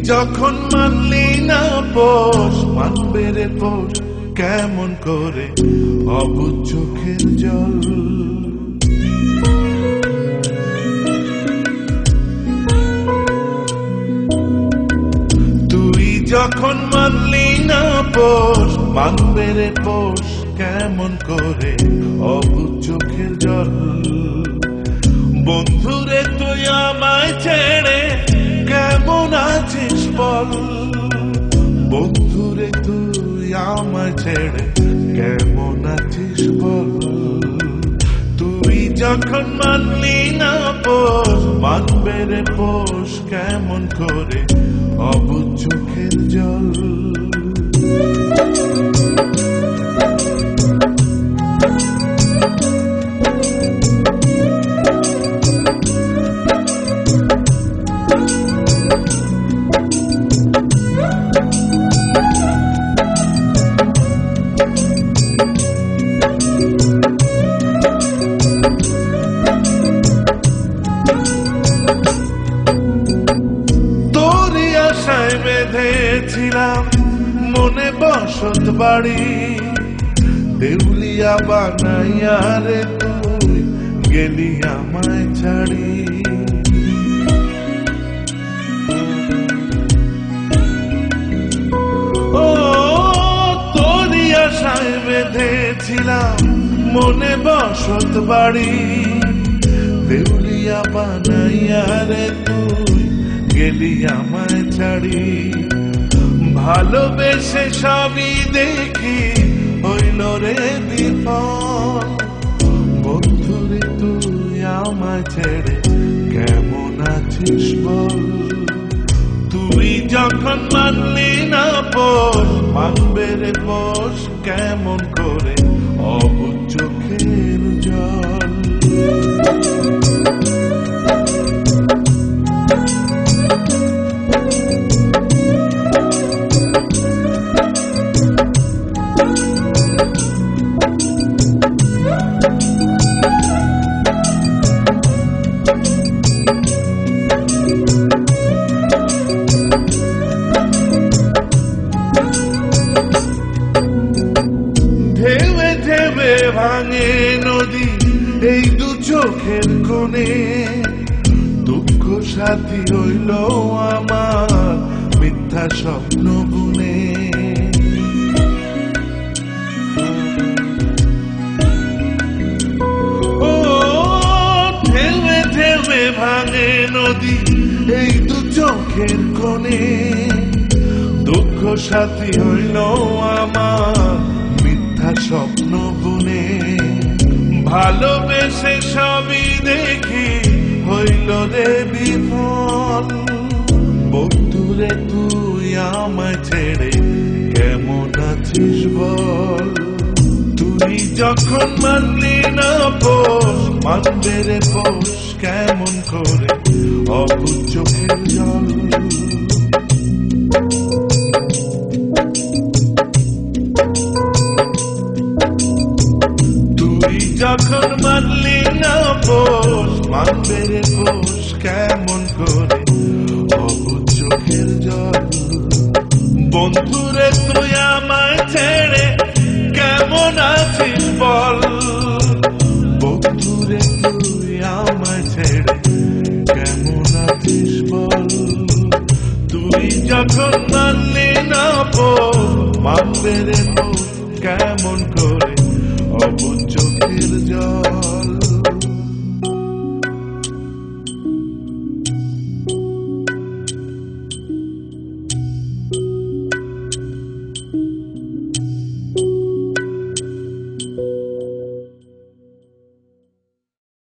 যখন মানলি না পোষ, মানবে রে পোষ কেমন করে অবুঝ চোখের জল। তুই যখন মানলি না পোষ, মানবে রে পোষ কেমন করে অবুঝ চোখের জল। বন্ধুরে তুই আমায় ছেড়ে কেমন আছিস বল। বন্ধুরে তুই আমায় ছেড়ে কেমন আছিস বল। তুই যখন মানলি না পোষ, মানবে রে পোষ কেমন করে অবুঝ চোখের জল। বেঁধেছিলাম মনে বসত বাড়ি, দেউলিয়া বানাইয়া রে তুই গেলি আমায় ছাড়ি। ও তোরি আশায় বেঁধেছিলাম মনে বসত বাড়ি, দেউলিয়া বানাইয়া রে তুই গেলি আমায় ছাড়ি। ভালোবেসে সবই দেখি হইল রে বিফল। বন্ধুরে তুই আমায় ছেড়ে কেমন আছিস বল। তুই যখন মানলি না পোষ, মানবে রে পোষ কেমন করে অবুঝ চোখের জল। ঢেউে ঢেউে ভাঙে নদী এই দু চোখের কোণে, দুঃখ সাথী হইল আমার মিথ্যা স্বপ্ন বুনে। ও ঢেউে ঢেউে ভাঙে নদী এই দু চোখের কোণে, দুঃখ সাথী হইল আমার মিথ্যা স্বপ্ন বুনে। ভালোবেসে সবই দেখি হইল রে বিফল। বন্ধুরে তুই আমায় ছেড়ে কেমন আছিস বল। তুই যখন মানলি না পোষ, মানবে রে পোষ কেমন করে অবুঝ চোখের জল। যখন মানলি না পোষ, মানবে রে পোষ কেমন করে অবুঝ চোখের জল। বন্ধুরে তুই আমায় ছেড়ে কেমন আছিস বল। বন্ধুরে তুই আমায় ছেড়ে কেমন আছিস বল। তুই যখন মানলি না পোষ, মানবে রে পোষ কেমন করে